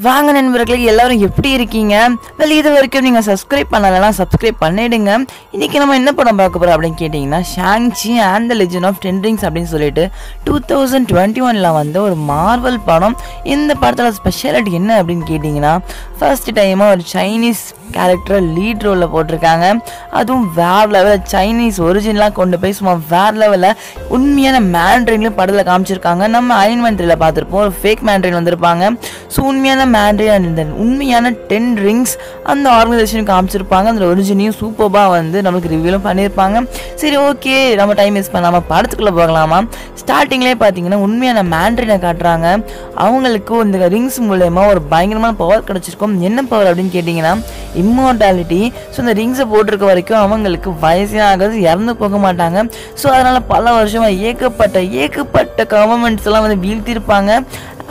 வாங்க நண்பர்களே, எல்லாரும் எப்படி இருக்கீங்க? இது வரைக்கும் நீங்கள் சப்ஸ்கிரைப் பண்ணலைன்னா சப்ஸ்கிரைப் பண்ணிடுங்க. இன்றைக்கி நம்ம என்ன படம் பார்க்க போகிறோம் அப்படின்னு கேட்டிங்கன்னா, Shang Chi and the legend of ten rings அப்படின்னு சொல்லிட்டு 2021 வந்த ஒரு மார்வல் படம். இந்த படத்தோட ஸ்பெஷாலிட்டி என்ன அப்படின்னு கேட்டிங்கன்னா, ஃபர்ஸ்ட் டைமாக ஒரு சைனீஸ் கேரக்டரை லீட் ரோலில் போட்டிருக்காங்க. அதுவும் வேறு லெவலில் சைனீஸ் ஒரிஜினலாக கொண்டு போய் சும்மா வேறு லெவலில் உண்மையான மேண்ட்ரின்லையும் படத்தில் காமிச்சிருக்காங்க. நம்ம அயன் மேன் 3ல பார்த்துருப்போம், ஒரு ஃபேக் மேண்ட்ரின் வந்திருப்பாங்க. ஸோ உண்மையான மேண்ட்ரின் அண்ட் உண்மையான 10 ரிங்ஸ் அந்த ஆர்கனைசேஷனுக்கு காமிச்சிருப்பாங்க. அந்த ஒரிஜினையும் சூப்பராக வந்து நம்மளுக்கு ரிவ்யூலும் பண்ணியிருப்பாங்க. சரி, ஓகே, நம்ம டைம் வேஸ்ட் பண்ணாமல் படத்துக்குள்ளே போகலாமா? ஸ்டார்டிங்லேயே பார்த்தீங்கன்னா உண்மையான மேண்ட்ரினை காட்டுறாங்க. அவங்களுக்கு இந்த ரிங்ஸ் மூலயமா ஒரு பயங்கரமான பவர் கிடச்சிருக்கும். என்ன பவர் அப்படின்னு கேட்டிங்கன்னா, இம்மார்டாலிட்டி. ஸோ இந்த ரிங்ஸை போட்டிருக்க வரைக்கும் அவங்களுக்கு வயசே ஆகாது, இறந்து போக மாட்டாங்க. ஸோ அதனால் பல வருஷமாக ஏகப்பட்ட கவர்மெண்ட்ஸ் எல்லாம் வந்து வீழ்த்திருப்பாங்க.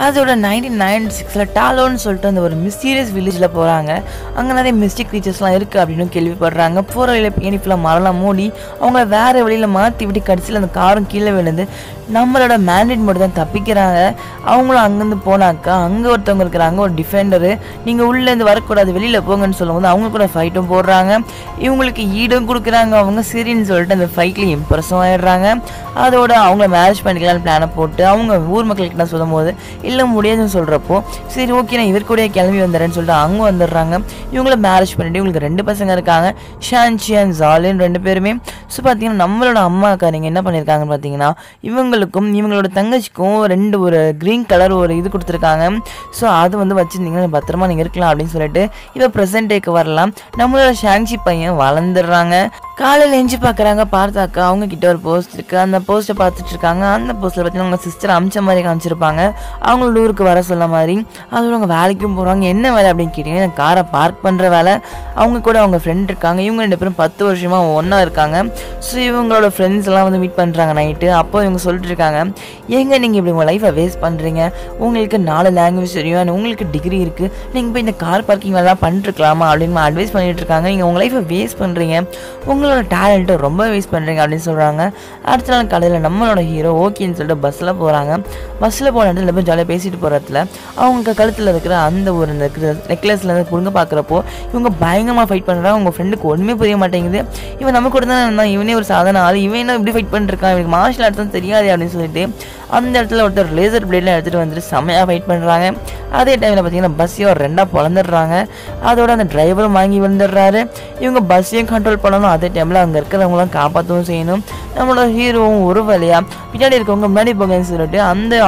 அதோட 1996 டாலோன்னு சொல்லிட்டு அந்த ஒரு மிஸ்டீரியஸ் வில்லேஜில் போகிறாங்க. அங்கே நிறைய மிஸ்டிக் க்ரீச்சர்ஸ்லாம் இருக்குது அப்படின்னு கேள்விப்படுறாங்க. போகிற வழியில் பேணி ஃபுல்லாக மரலாம் மூடி அவங்கள வேறு வழியில் மாற்றி விட்டு கடைசியில் அந்த காரும் கீழே விழுந்து நம்மளோட மேண்ட்ரின் மட்டும் தான் தப்பிக்கிறாங்க. அவங்களும் அங்கேருந்து போனாக்கா அங்கே ஒருத்தவங்க இருக்கிறாங்க, ஒரு டிஃபெண்டரு. நீங்கள் உள்ளேருந்து வரக்கூடாது, வெளியில் போங்கன்னு சொல்லும்போது அவங்க கூட ஃபைட்டும் போடுறாங்க. இவங்களுக்கு ஈடும் கொடுக்குறாங்க. அவங்க சரின்னு சொல்லிட்டு அந்த ஃபைட்லேயும் இம்ப்ரெஸும் ஆகிடுறாங்க. அதோட அவங்கள மேரேஜ் பண்ணிக்கலான்னு பிளானை போட்டு அவங்க ஊர் மக்கள்கிட்ட சொல்லும் போது இல்லை முடியாதுன்னு சொல்கிறப்போ, சரி ஓகே நான் இவர் கூட கிளம்பி வந்துடுறேன்னு சொல்லிட்டு அவங்க வந்துடுறாங்க. இவங்கள மேரேஜ் பண்ணிட்டு இவங்களுக்கு 2 பசங்க இருக்காங்க, ஷான்சி அண்ட் ஜாலின் 2 பேருமே. ஸோ பார்த்தீங்கன்னா நம்மளோட அம்மாக்காரங்க என்ன பண்ணியிருக்காங்கன்னு பார்த்தீங்கன்னா, இவங்களோட தங்கச்சிக்கும் ஒரு க்ரீன் கலர் ஒரு இது கொடுத்துருக்காங்க. ஸோ அது வந்து வச்சுருந்தீங்கன்னா பத்திரமா நீங்கள் இருக்கலாம் அப்படின்னு சொல்லிட்டு இப்போ ப்ரெசன்ட் டேக்கு வரலாம். நம்மளோட ஷாங்சி பையன் வளர்ந்துடுறாங்க. காலையில் எஞ்சி பார்த்தாக்கா அவங்க கிட்ட ஒரு போஸ்ட் இருக்குது. அந்த போஸ்ட்டை பார்த்துட்டு இருக்காங்க. அந்த போஸ்ட்டில் பார்த்தீங்கன்னா அவங்க சிஸ்டர் அமிச்ச மாதிரி காமிச்சிருப்பாங்க, அவங்களோட ஊருக்கு வர சொல்ல மாதிரி. அதோட அவங்க வேலைக்கும் போகிறாங்க. என்ன வேலை அப்படின்னு கேட்டிங்கன்னா, காரை பார்க் பண்ணுற வேலை. அவங்க கூட அவங்க ஃப்ரெண்ட் இருக்காங்க. இவங்க 2 பேரும் 10 வருஷமாக ஒன்றா இருக்காங்க. ஸோ இவங்களோட ஃப்ரெண்ட்ஸ் எல்லாம் வந்து மீட் பண்ணுறாங்க நைட்டு. அப்போ இவங்க சொல்லிட்டு இருக்காங்க, ஏங்க நீங்கள் இப்படி உங்கள் லைஃப்பை வேஸ்ட் பண்ணுறீங்க? உங்களுக்கு 4 லாங்குவேஜ் தெரியும் அண்ட் உங்களுக்கு டிகிரி இருக்குது, நீங்கள் போய் இந்த கார் பார்க்கிங் வேலை பண்ணிட்டுருக்கலாமா அப்படின்னு அட்வைஸ் பண்ணிட்டு இருக்காங்க. நீங்கள் உங்கள் லைஃப்பை வேஸ்ட் பண்ணுறீங்க, உங்களோட டேலண்ட்டை ரொம்ப வேஸ்ட் பண்ணுறீங்க அப்படின்னு சொல்கிறாங்க. அடுத்த நாள் காலையில் நம்மளோட ஹீரோ ஓகேன்னு சொல்லிட்டு பஸ்ஸில் போகிறாங்க. பஸ்ஸில் போன இடத்துல போய் ஜாலியாக பேசிட்டு போகிறதுல அவங்க கழுத்தில் இருக்கிற அந்த ஒரு நெக்லஸில் இருந்து புடுங்க பார்க்குறப்போ இவங்க பயங்கரமாக ஃபைட் பண்ணுறாங்க. உங்கள் ஃப்ரெண்டுக்கு ஒன்றுமே புரிய மாட்டேங்குது. இவன் நம்ம கூட தான் இருந்தான், இவனே ஒரு சாதாரண ஆள், இவன் என்ன இப்படி ஃபைட் பண்ணிருக்கான், இவனுக்கு மார்ஷல் ஆர்ட்ஸ் தான் தெரியாது அப்படின்னு சொல்லிட்டு அந்த இடத்துல ஒருத்தர் லேசர் பிளேட்லாம் எடுத்துகிட்டு வந்துட்டு செம்மையாக ஃபைட் பண்ணுறாங்க. அதே டைமில் பார்த்தீங்கன்னா பஸ்ஸையும் 2ஆக பிளந்துடுறாங்க. அதோட அந்த டிரைவரும் வாங்கி விழுந்துடுறாரு. இவங்க பஸ்ஸையும் கண்ட்ரோல் பண்ணணும், அதே டைமில் அங்கே இருக்கிறவங்களாம் காப்பாற்றவும் செய்யணும். நம்மளோட ஹீரோவும் ஒரு வழியாக பின்னாடி இருக்கவங்க முன்னாடி போங்கன்னு சொல்லிட்டு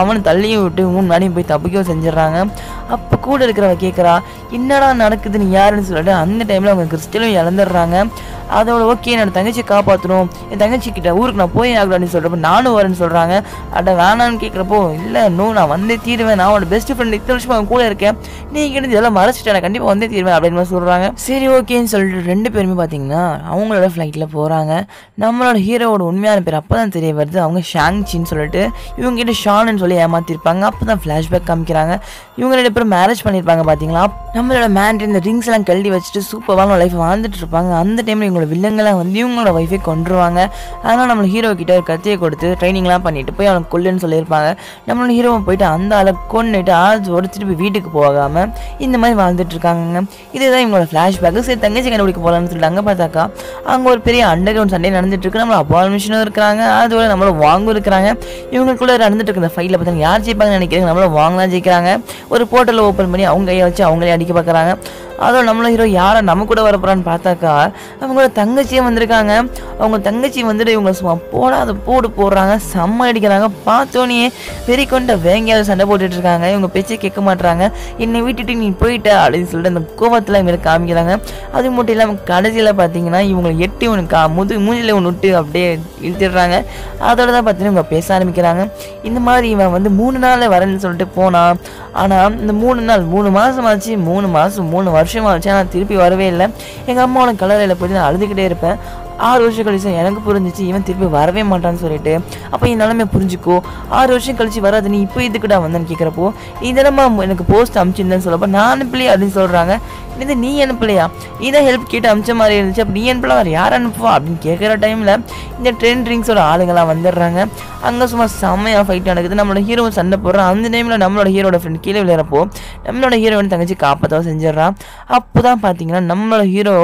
அவனை தள்ளியும் விட்டு முன்னாடியும் போய் தப்பிக்கவும் செஞ்சிடறாங்க. அப்போ கூட இருக்கிறவ கேட்குறா, என்னடா நடக்குது, நீ யாருன்னு சொல்லிட்டு அந்த டைமில் அவங்க கிறிஸ்டலும் இழந்துடுறாங்க. அதோட ஓகே என்னோட தங்கச்சியை காப்பாற்றணும், என் தங்கச்சிக்கிட்ட ஊருக்கு நான் போய் ஆகணும் அப்படின்னு சொல்கிறப்போ நானும் வரேன்னு சொல்கிறாங்க. அட வேணான்னு கேட்குறப்போ, இல்லை நான் வந்தே தீருவேன், நான் அவனோட பெஸ்ட் ஃப்ரெண்ட், இத்தனை வருஷமாக அவன் கூட இருக்கேன், நீங்கள் இதெல்லாம் மறைச்சிட்டேன், நான் கண்டிப்பாக வந்தே தீருவேன் அப்படின்னு சொல்கிறாங்க. சரி ஓகேன்னு சொல்லிட்டு 2 பேருமே பார்த்தீங்கன்னா அவங்களோட ஃப்ளைட்டில் போகிறாங்க. நம்மளோட ஹீரோவோட உண்மையான பேர் அப்போ தான் தெரிய வருது, அவங்க ஷாங்சின்னு சொல்லிட்டு. இவங்ககிட்ட ஷான்னு சொல்லி ஏமாற்றிருப்பாங்க. அப்போ தான் ஃப்ளாஷ்பேக் காமிக்கிறாங்க. இவங்க 2 பேரும் மேரேஜ் பண்ணியிருப்பாங்க. பார்த்தீங்களா, நம்மளோட மேண்ட்ரின் இந்த ரிங்ஸ் எல்லாம் கழட்டி வச்சுட்டு சூப்பரான லைஃப் வாழ்ந்துட்டு இருப்பாங்க. அந்த டைமில் இவங்களோட வில்லங்கெல்லாம் வந்து இவங்களோட ஒய்ஃபை கொண்டுருவாங்க. அதனால் நம்ம ஹீரோ கிட்ட ஒரு கத்தியை கொடுத்து ட்ரைனிங்லாம் பண்ணிட்டு போய் அவனுக்கு கொல்லுன்னு சொல்லியிருப்பாங்க. நம்மளோட ஹீரோவை போயிட்டு அந்த ஆளை கொண்டுட்டு ஆஜோட திருப்பி வீட்டுக்கு போகாமல் இந்த மாதிரி வாழ்ந்துட்டு இருக்காங்க. இதுதான் இவங்களோட ஃப்ளாஷ்பேக். சரி தங்கச்சி கண்டுபிடிக்க போகலான்னு சொல்லிட்டு அங்கே பார்த்தாக்கா அங்கே ஒரு பெரிய அண்டர் கிரவுண்ட் சண்டே நடந்துட்டு இருக்கு. நம்மளோட அபால்மிஷனும் இருக்கிறாங்க, அதோட நம்மளோட வாங்கும் இருக்கிறாங்க. இவங்களுக்குள்ள நடந்துட்டு இருக்க இந்த ஃபைட்டில் பார்த்தாங்க யார் ஜெயிப்பாங்கன்னு நினைக்கிறாங்க. நம்மளோட வாங்க தான் ஜெயிக்கிறாங்க. ஒரு போர்ட்டலை ஓப்பன் பண்ணி அவங்க கையை வச்சு அவங்களே அடிக்க பார்க்குறாங்க. அதோட நம்மளோட ஹீரோ யாரை நம்ம கூட வரப்போறான்னு பார்த்தாக்கா அவங்களோட தங்கச்சியே வந்திருக்காங்க. அவங்க தங்கச்சி வந்துட்டு இவங்க சும்மா போடாத போடுறாங்க, செம்ம அடிக்கிறாங்க. பார்த்தோன்னே வெறி கொண்ட வேங்கையாவது சண்டை போட்டுட்டு இருக்காங்க. இவங்க பேச்சை கேட்க மாட்டாங்க. என்னை விட்டுட்டு நீ போயிட்ட அப்படின்னு சொல்லிட்டு அந்த கோபத்தில் இவங்க காமிக்கிறாங்க. அது மட்டும் இல்லாமல் கடைசியில் பார்த்தீங்கன்னா இவங்களை எட்டி ஒன்று மூஞ்சில் ஒன்று விட்டு அப்படியே இழுத்துடுறாங்க. அதோட தான் பார்த்தீங்கன்னா இவங்க பேச ஆரம்பிக்கிறாங்க. இந்த மாதிரி இவன் வந்து 3 நாளில் வரேன்னு சொல்லிட்டு போனான். ஆனால் இந்த 3 நாள் 3 மாதம் ஆச்சு, 3 வருஷம் ஆச்சு, ஆனால் திருப்பி வரவே இல்லை. எங்கள் அம்மாவோட கலரையில் போய்ட்டு நான் அழுதுகிட்டே இருப்பேன். 6 வருஷம் கழிச்சு எனக்கு புரிஞ்சிச்சு இவன் திருப்பி வரவே மாட்டான்னு சொல்லிட்டு. அப்போ என் நிலைமை புரிஞ்சுக்கோ, 6 வருஷம் கழிச்சு வராது, நீ இப்போ இதுக்கிட்ட வந்தேன்னு கேட்குறப்போ இதனமா எனக்கு போஸ்ட் அனுப்பிச்சிருந்தேன்னு சொல்லப்போ நான் அனுப்பலையா அப்படின்னு சொல்கிறாங்க. இது நீ அனுப்பலையா, இதான் ஹெல்ப் கேட்டு அனுப்பிச்ச மாதிரி இருந்துச்சு, அப்போ நீ அனுப்பலாம் வேறு யார் அனுப்புவா அப்படின்னு கேட்குற டைமில் இந்த ட்ரெண்டிங்ஸோட ஆளுங்களாம் வந்துடுறாங்க. அங்கே சும்மா செம்மையாக ஃபைட் நடக்குது. நம்மளோட ஹீரோ சண்டை போடுறான். அந்த டைமில் நம்மளோட ஹீரோட ஃப்ரெண்ட் கீழே விளையாடுறப்போ நம்மளோட ஹீரோயின் தங்கச்சி காப்பாற்ற செஞ்சிடறான். அப்போ தான் பார்த்தீங்கன்னா நம்மளோட ஹீரோ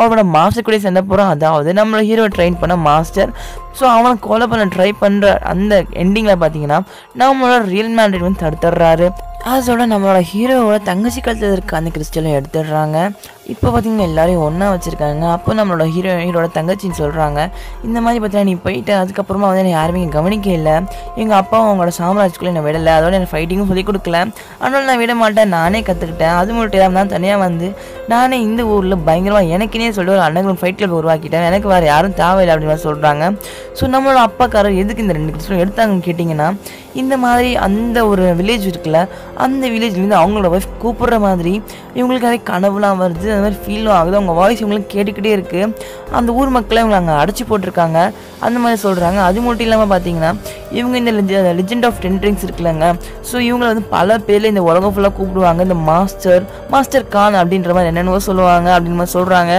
அவரோட மாஸ்டர் கூட சண்டை போகிறான். அதாவது நம்மளோட ஹீரோவை ட்ரெயின் பண்ண மாஸ்டர். ஸோ அவனை கொலை பண்ண ட்ரை பண்ணுற அந்த எண்டிங்கில் பார்த்தீங்கன்னா நம்மளோட ரியல் மேண்ட்ரிட் வந்து தடுத்துடுறாரு. அதோட நம்மளோட ஹீரோவோட தங்கச்சி கழுத்தில் இருக்க அந்த கிறிஸ்டலை எடுத்துடுறாங்க. இப்போ பார்த்தீங்கன்னா எல்லாரையும் ஒன்றா வச்சுருக்காங்க. அப்போ நம்மளோட ஹீரோட தங்கச்சின்னு சொல்கிறாங்க, இந்த மாதிரி பார்த்தீங்கன்னா நீ போயிட்டு அதுக்கப்புறமா வந்து என்னை யாருமே இங்கே கவனிக்க இல்லை, எங்கள் அப்பாவும் அவங்களோட சாம்ராஜ்குள்ளே என்னை விடலை, அதோட எனக்கு ஃபைட்டிங்கும் சொல்லிக் கொடுக்கல, அதனால நான் விட மாட்டேன், நானே கற்றுக்கிட்டேன், அது மட்டும் தான் தனியாக வந்து நானே இந்த ஊரில் பயங்கரமாக எனக்குன்னே சொல்லி ஒரு அண்டர்கிரவுண்ட் ஃபைட் கிளப் உருவாக்கிட்டேன், எனக்கு வேறு யாரும் தேவையில்லை அப்படின்னு மாதிரி சொல்கிறாங்க. ஸோ நம்மளோட அப்பாக்காரர் எதுக்கு இந்த 2 கிறிஸ்டலும் எடுத்தாங்கன்னு கேட்டிங்கன்னா, இந்த மாதிரி அந்த ஒரு வில்லேஜ் இருக்குல்ல, அந்த வில்லேஜ்லேருந்து அவங்களோட ஒய்ஃப் கூப்பிடுற மாதிரி இவங்களுக்கு அதே கனவுலாம் வருது, அந்த மாதிரி ஃபீலும் ஆகுது, அவங்க வாய்ஸ் இவங்களுக்கு கேட்டுக்கிட்டே இருக்குது, அந்த ஊர் மக்களை இவங்க அங்கே அடைச்சி போட்டிருக்காங்க அந்த மாதிரி சொல்கிறாங்க. அது மட்டும் இல்லாமல் பார்த்தீங்கன்னா இவங்க இந்த லெஜெண்ட் ஆஃப் டென் ரிங்ஸ் இருக்குல்லங்க, ஸோ இவங்களை வந்து பல பேரில் இந்த உலகம் ஃபுல்லாக கூப்பிடுவாங்க, இந்த மாஸ்டர் கான் அப்படின்ற மாதிரி என்னென்னவோ சொல்லுவாங்க அப்படின்னு மாதிரி சொல்கிறாங்க.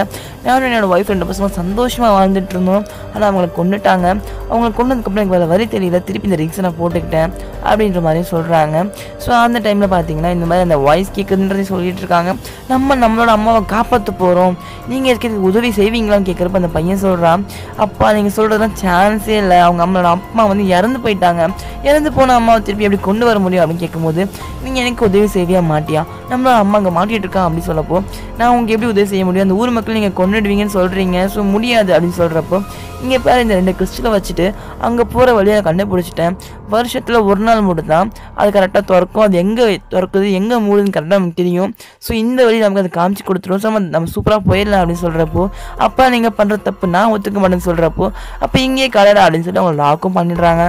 நானும் என்னோடய ஒய்ஃப் 2 பசங்க சந்தோஷமாக வாழ்ந்துட்டு இருந்தோம், ஆனால் அவங்களை கொண்டுட்டாங்க, அவங்களை கொண்டதுக்கப்புறம் எனக்கு வேறு வழி தெரியல, திருப்பி இந்த ரிங்ஸை நான் போட்டுக்கிட்டேன் அப்படின்ற மாதிரி சொல்கிறாங்க. ஸோ அந்த டைமில் பார்த்தீங்கன்னா இந்த மாதிரி அந்த வாய்ஸ் கேட்குதுன்றதை சொல்லிட்டு இருக்காங்க, நம்மளோட அம்மாவை காப்பாற்ற போகிறோம், நீங்கள் இருக்கிறதுக்கு உதவி செய்வீங்களான்னு கேட்குறப்ப அந்த பையன் சொல்கிறான், அப்பா நீங்கள் சொல்கிறதுலாம் சான்ஸே இல்லை, அவங்க நம்மளோட அம்மா வந்து இறந்து போயிட்டாங்க, இறந்து போன அம்மாவை திருப்பி எப்படி கொண்டு வர முடியும் அப்படின்னு கேட்கும்போது நீங்கள் எனக்கு உதவி செய்வியா மாட்டியா, நம்மளோட அம்மா அங்கே மாட்டிகிட்டு இருக்கான் அப்படின்னு சொல்லப்போ நான் உங்களுக்கு எப்படி உதவி செய்ய முடியும், அந்த ஊர் மக்கள் நீங்கள் கொண்டுடுவீங்கன்னு சொல்கிறீங்க, ஸோ முடியாது அப்படின்னு சொல்கிறப்போ இங்கே பேர் இந்த 2 கிறிஸ்டலை வச்சுட்டு அங்கே போகிற வழியை நான் கண்டுபிடிச்சிட்டேன், வருஷத்தில் ஒரு நாள் மட்டும் தான் அது கரெக்டாக திறக்கும், அது எங்கே திறக்குது எங்கே மூடுதுன்னு கரெக்டாக நமக்கு தெரியும், ஸோ இந்த வழி நமக்கு அதை காமிச்சு கொடுத்துரும், ஸோ நம்ம சூப்பராக போயிடலாம் அப்படின்னு சொல்கிறப்போ அப்பா நீங்கள் பண்ணுற தப்பு நான் ஒத்துக்க மாட்டேன்னு சொல்கிறப்போ அப்போ இங்கேயே கலடா அப்படின்னு சொல்லிட்டு அவங்க லாக்கும் பண்ணிடுறாங்க.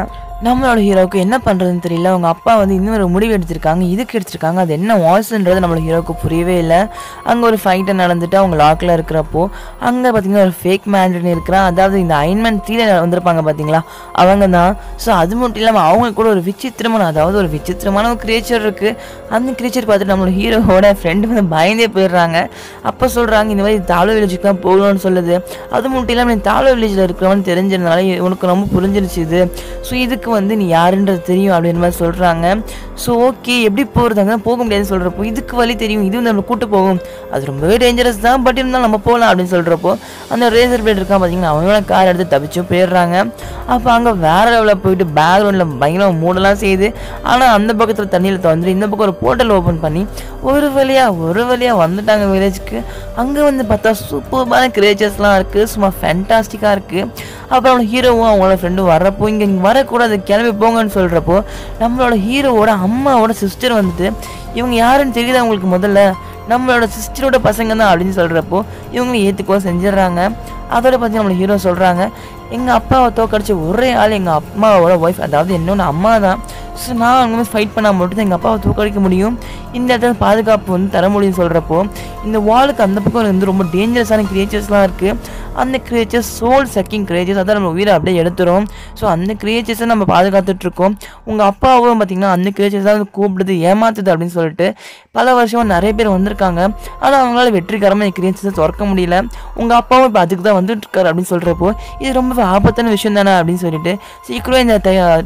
நம்மளோட ஹீரோவுக்கு என்ன பண்ணுறதுன்னு தெரியல, அவங்க அப்பா வந்து இன்னும் ஒரு முடிவு எடுத்திருக்காங்க, இதுக்கு எடுத்திருக்காங்க, அது என்ன வாய்ஸ்ன்றது நம்மளோட ஹீரோவுக்கு புரியவே இல்லை. அங்கே ஒரு ஃபைட்டை நடந்துட்டு அவங்க லாக்கில் இருக்கிறப்போ அங்கே பார்த்தீங்கன்னா ஒரு ஃபேக் மேண்ட்ரின் இருக்கிறான், அதாவது இந்த அயன்மேன் 3 வந்திருப்பாங்க பார்த்தீங்களா அவங்க தான். ஸோ அது மட்டும் இல்லாமல் அவங்க கூட ஒரு விசித்திரமான ஒரு கிரியேச்சர் இருக்குது. அந்த கிரியேச்சர் பார்த்துட்டு நம்மளோட ஹீரோவோட ஃப்ரெண்டு வந்து பயந்தே போயிடுறாங்க. அப்போ சொல்கிறாங்க இந்த மாதிரி தாழ்வு வில்லேஜுக்கு தான் போகணும்னு சொல்லுது. அது மட்டும் இல்லாமல் நீ தாழ்வு வில்லேஜில் இருக்கிறவன்னு தெரிஞ்சதுனால உனக்கு ரொம்ப புரிஞ்சிருச்சு இது, ஸோ இதுக்கு வந்து நீ யாருன்றது தெரியும் அப்படின்ற மாதிரி சொல்கிறாங்க. ஸோ ஓகே எப்படி போகிறதாங்க போக முடியாதுன்னு சொல்கிறப்போ இதுக்கு வழி தெரியும், இது வந்து நம்ம கூட்டு போகும், அது ரொம்பவே டேஞ்சரஸ் தான், பட் இருந்தாலும் நம்ம போகலாம் அப்படின்னு சொல்கிறப்போ அந்த ரேசர் பிளேட் இருக்கான் பார்த்தீங்கன்னா அவங்களோட கார் எடுத்து தப்பிச்சும் போயிடுறாங்க. அப்போ அங்கே வேறு லெவலில் போயிட்டு பேக்ரவுண்டில் பயங்கரமாக மூடலாம் செய்யுது. ஆனால் அந்த பக்கத்தில் தண்ணியில் வந்துட்டு இந்த பக்கம் ஒரு போர்ட்டல் ஓப்பன் பண்ணி ஒரு வழியாக வந்துட்டாங்க வில்லேஜுக்கு. அங்கே வந்து பார்த்தா சூப்பரான கிரியேச்சர்ஸ்லாம் இருக்குது, சும்மா ஃபேண்டாஸ்டிக்காக இருக்குது. அப்புறம் அவனோட ஹீரோவும் அவங்களோட ஃப்ரெண்டும் வர்றப்போ இங்கே நீங்கள் வரக்கூடாது கிளம்பி போங்கன்னு சொல்கிறப்போ நம்மளோட ஹீரோவோட அம்மாவோட சிஸ்டர் வந்துட்டு இவங்க யாருன்னு தெரியுது அவங்களுக்கு முதல்ல, நம்மளோட சிஸ்டரோட பசங்க தான் அப்படின்னு சொல்கிறப்போ இவங்களும் ஏற்றுக்கோ செஞ்சிடறாங்க. அதோட பார்த்து நம்மளோட ஹீரோ சொல்கிறாங்க, எங்கள் அப்பாவை தோக்கடிச்ச ஒரே ஆள் எங்கள் அம்மாவோட ஒய்ஃப், அதாவது என்னோட அம்மா தான், ஸோ நான் அவங்க ஃபைட் பண்ணால் மட்டும் தான் எங்கள் அப்பாவை தோக்கடிக்க முடியும், இந்த இடத்துல பாதுகாப்பு வந்து தர முடியும்னு சொல்கிறப்போ இந்த வாலுக்கு அந்த பக்கம் வந்து ரொம்ப டேஞ்சரஸான கிரியேச்சர்ஸ்லாம் இருக்குது. அந்த கிரியேச்சர்ஸ் சோல் சக்கிங் கிரியேச்சர்ஸ், அதான் நம்ம உயிரை அப்படியே எடுத்துரும். ஸோ அந்த கிரியேச்சர்ஸை நம்ம பாதுகாத்துட்ருக்கோம். உங்கள் அப்பாவும் பார்த்திங்கன்னா அந்த கிரியேச்சர்ஸ் தான் கூப்பிடுது ஏமாத்துது அப்படின்னு சொல்லிட்டு பல வருஷமாக நிறைய பேர் வந்திருக்காங்க, ஆனால் அவங்களால வெற்றிகரமாக இந்த கிரியேச்சர்ஸை திறக்க முடியல, உங்கள் அப்பாவும் இப்போ அதுக்கு தான் வந்துட்டு இருக்காரு அப்படின்னு சொல்கிறப்போ இது ரொம்ப ஆபத்தான விஷயம் தானே அப்படின்னு சொல்லிட்டு சீக்கிரம் இந்த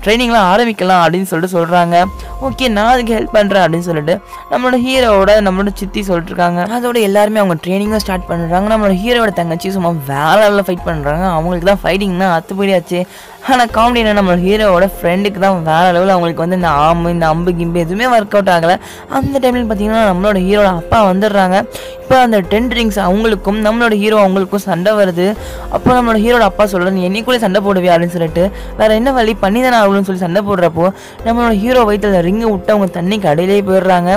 ட்ரைனிங்லாம் ஆரம்பிக்கலாம் அப்படின்னு சொல்லிட்டு சொல்கிறாங்க. ஓகே நான் அதுக்கு ஹெல்ப் பண்ணுறேன் அப்படின்னு சொல்லிட்டு நம்மளோட ஹீரோவோட நம்மளோட சித்தி சொல்லிட்டு இருக்காங்க. அதோட எல்லாருமே அவங்க ட்ரைனிங்கும் ஸ்டார்ட் பண்ணுறாங்க. நம்மளோட ஹீரோவோட தங்கச்சி சும்மா வேற லெவலில் ஃபைட் பண்ணுறாங்க, அவங்களுக்கு தான் ஃபைட்டிங்னா அத்துப்படியாச்சு. ஆனால் காமெடி என்ன, நம்மளோட ஹீரோவோட ஃப்ரெண்டுக்கு தான் வேறு லெவலில் அவங்களுக்கு வந்து இந்த இந்த அம்பு கிம்பு எதுவுமே ஒர்க் அவுட் ஆகலை. அந்த டைமில் பார்த்தீங்கன்னா நம்மளோட ஹீரோட அப்பா வந்துடுறாங்க. இப்போ அந்த 10 ரிங்ஸ் அவங்களுக்கும் நம்மளோட ஹீரோ அவங்களுக்கும் சண்டை வருது. அப்போ நம்மளோட ஹீரோட அப்பா சொல்கிறது நீ என்னைக்குள்ளே சண்டை போடுவியா அப்படின்னு சொல்லிட்டு வேறு என்ன வழி பண்ணி தானே ஆகணும்னு சொல்லி சண்டை போடுறப்போ நம்மளோட ஹீரோ வயிற்றில் ரிங்கை விட்டு அவங்க தண்ணிக்கு அடையிலே போயிடுறாங்க.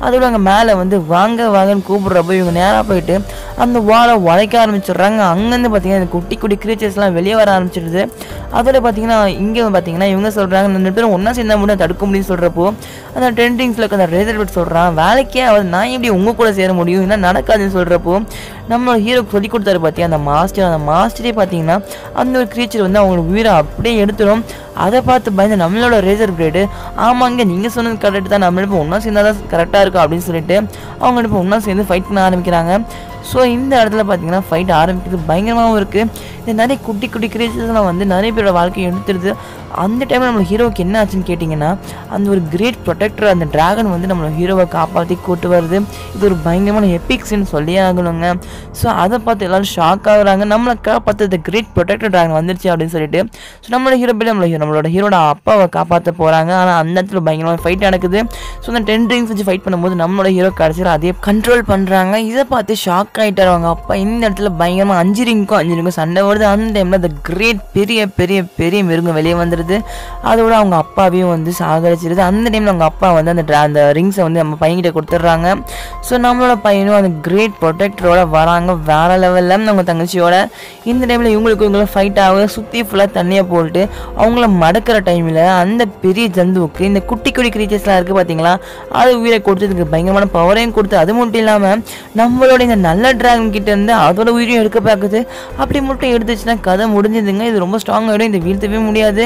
அதோட அங்கே மேலே வந்து வாங்கன்னு கூப்பிடுறப்போ இவங்க நேராக போயிட்டு அந்த வாழை உடைக்க ஆரம்பிச்சிடுறாங்க. அங்கே அங்கேருந்து பார்த்தீங்கன்னா இந்த குட்டி குட்டி கிரீச்சர்ஸ்லாம் வெளியே வர ஆரம்பிச்சிடுது. அதோட பார்த்தீங்கன்னா இங்கே பார்த்தீங்கன்னா இவங்க சொல்கிறாங்க 2 பேரும் ஒன்றா சேர்ந்தா மட்டும் தடுக்க முடியும்னு சொல்கிறப்போ அந்த ட்ரெண்டிங்ஸில் இருக்க அந்த ரேசர்பெட் சொல்கிறான், வேலைக்கே அவர் நான் எப்படி உங்கள் கூட சேர முடியும், என்ன நடக்காதுன்னு சொல்கிறப்போ நம்மளோட ஹீரோக்கு சொல்லி கொடுத்தாரு பார்த்தியா அந்த மாஸ்டரே பார்த்தீங்கன்னா அந்த ஒரு கிரீச்சர் வந்து அவங்களோட உயிரை அப்படியே எடுத்துடும். அதை பார்த்து பயந்து நம்மளோட ரேசர் பிளேடு ஆமாங்க நீங்கள் சொன்னது கரெக்ட் தான், நம்ம இப்போ ஒன்றா சேர்ந்தா தான் கரெக்டாக இருக்கும் அப்படின்னு சொல்லிட்டு அவங்க இப்போ ஒன்றா சேர்ந்து ஃபைட் பண்ண ஆரம்பிக்கிறாங்க. ஸோ இந்த இடத்துல பார்த்தீங்கன்னா ஃபைட் ஆரம்பிக்கிறது பயங்கரமாகவும் இருக்குது. இந்த நிறைய குட்டி குட்டி கிரீச்சர்ஸ்லாம் வந்து நிறைய பேரோட வாழ்க்கையை எடுத்துருது. அந்த டைமில் நம்ம ஹீரோவுக்கு என்ன ஆச்சுன்னு கேட்டிங்கன்னா அந்த ஒரு கிரேட் ப்ரொடெக்டர் அந்த டிராகன் வந்து நம்மளோட ஹீரோவை காப்பாற்றி கூட்டு வருது. இது ஒரு பயங்கரமான எபிக்ஸ்ன்னு சொல்லியே ஆகணுங்க. ஸோ அதை பார்த்து எல்லோரும் ஷாக் ஆகுறாங்க, நம்மளை காப்பாற்ற இந்த கிரேட் ப்ரொடெக்டர் டிராகன் வந்துருச்சு அப்படின்னு சொல்லிட்டு. ஸோ நம்மளோட ஹீரோ போய் நம்மளோட ஹீரோட அப்பாவை காப்பாற்ற போகிறாங்க. ஆனால் அந்த இடத்துல பயங்கரமான ஃபைட் நடக்குது. ஸோ அந்த 10 ரிங்ஸ் வச்சு ஃபைட் பண்ணும்போது நம்மளோட ஹீரோ கடைசியில் அதே கண்ட்ரோல் பண்ணுறாங்க. இதை பார்த்து ஷாக் ஆகிட்டார் அவங்க அப்பா. இந்த இடத்துல பயங்கரமாக 5 ரிங்கும் சண்டை வருது. அந்த டைமில் அந்த கிரேட் பெரிய பெரிய பெரிய மிருகம் வெளியே வந்துடுது. அதோட அவங்க அப்பாவையும் வந்து சாகடிச்சிருது. அந்த டைமில் அவங்க அப்பா வந்து அந்த ரிங்ஸை வந்து நம்ம பையன்கிட்ட கொடுத்துட்றாங்க. ஸோ நம்மளோட பையனும் அந்த கிரேட் ப்ரொடெக்டரோட வராங்க வேற லெவலில் அவங்க தங்கச்சியோட. இந்த டைமில் இவங்களை ஃபைட் ஆக சுற்றி ஃபுல்லாக தண்ணியை போட்டு அவங்கள மடக்கிற டைமில் அந்த பெரிய ஜந்துவுக்கு இந்த குட்டி குட்டி கிரீச்சர்ஸ்லாம் இருக்குது பார்த்தீங்களா, அது உயிரை கொடுத்ததுக்கு பயங்கரமான பவரையும் கொடுத்து அது மட்டும் இல்லாமல் நம்மளோட இந்த நல்ல டிராகன் கிட்ட இருந்து அதோட உயிரையும் எடுக்க பார்க்குது. அப்படி மட்டும் எடுத்துச்சுன்னா கதை முடிஞ்சதுங்க. இது ரொம்ப ஸ்ட்ராங் ஆகிடும், இந்த வீழ்த்தவே முடியாது.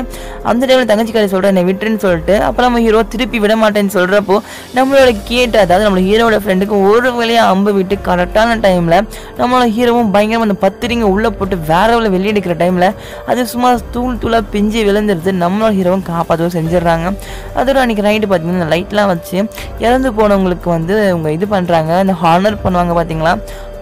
அந்த டைமில் தங்கச்சிக்காரி சொல்கிறேன் என்னை விட்டுருன்னு சொல்லிட்டு அப்புறம் நம்ம ஹீரோ திருப்பி விட மாட்டேன்னு சொல்கிறப்போ நம்மளோட கேட்டு அதாவது நம்மளோட ஹீரோட ஃப்ரெண்டுக்கு ஒரு வழியாக அம்பு விட்டு கரெக்டான டைமில் நம்மளோட ஹீரோவும் பயங்கரமாக அந்த 10 ரிங்கை உள்ளே போட்டு வேற வெளியே எடுக்கிற டைமில் அது சும்மா தூளாக பிஞ்சு விழுந்துருது. நம்மளோட ஹீரோவும் காப்பாற்றவும் செஞ்சிடறாங்க. அதோட அன்றைக்கி நைட்டு பார்த்தீங்கன்னா லைட்லாம் வச்சு இறந்து போனவங்களுக்கு வந்து அவங்க இது பண்ணுறாங்க, அந்த ஹானர் பண்ணுவாங்க பார்த்தீங்களா.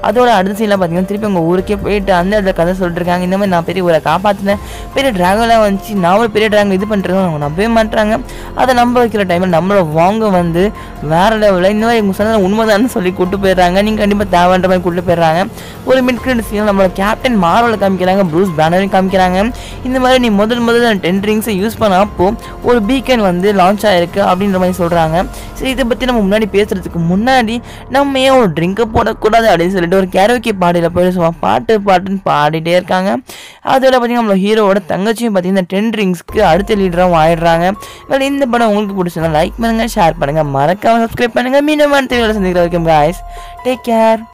அதோட அடுத்த சீனில் பார்த்தீங்கன்னா திருப்பி உங்கள் ஊருக்கே போயிட்டு அந்த இடத்துல கதை சொல்லிட்டுருக்காங்க. இந்த மாதிரி நான் பெரிய ஊரை காப்பாற்றினேன், பெரிய ட்ராகன்லாம் வந்துச்சு, நான் ஒரு பெரிய ட்ராகன் இது பண்ணுறேன் அவங்க நம்பவே மாட்டுறாங்க. அதை நம்ப வைக்கிற டைமில் நம்மளோட வாங்க வந்து வேறு லெவலில் இந்த மாதிரி உங்கள் சொன்ன உண்மைதான்னு சொல்லி கூட்டு போயிடுறாங்க. நீங்கள் கண்டிப்பாக தேவைன்ற மாதிரி கூட்டு போயிடுறாங்க. ஒரு மிட்கிரேட் சீனில் நம்மளோட கேப்டன் மார்வலை காமிக்கிறாங்க, ப்ரூஸ் பேனரையும் காமிக்கிறாங்க. இந்த மாதிரி நீ முதல் 10 ரிங்ஸை யூஸ் பண்ண அப்போ ஒரு பீக்கன் வந்து லான்ச் ஆகிருக்கு அப்படின்ற மாதிரி சொல்கிறாங்க. சரி இதை பற்றி நம்ம முன்னாடி பேசுகிறதுக்கு முன்னாடி நம்ம ஏன் ஒரு ட்ரிங்கை போடக்கூடாது அப்படின்னு சொல்லிட்டு ஒரு கேரோக்கி பாடியில் போய் சும்மா பாட்டுன்னு பாடிட்டே இருக்காங்க. அதோட பார்த்தீங்கன்னா நம்மளோட ஹீரோவோட தங்கச்சியும் பார்த்தீங்கன்னா 10 ரிங்ஸ்க்கு அடுத்த லீடராகவும் ஆயிடுறாங்க. இந்த படம் உங்களுக்கு பிடிச்சதுன்னா லைக் பண்ணுங்கள், ஷேர் பண்ணுங்கள், மறக்காமல் சப்ஸ்கிரைப் பண்ணுங்கள். மீண்டும் சந்திக்கிற வரைக்கும் guys, take care.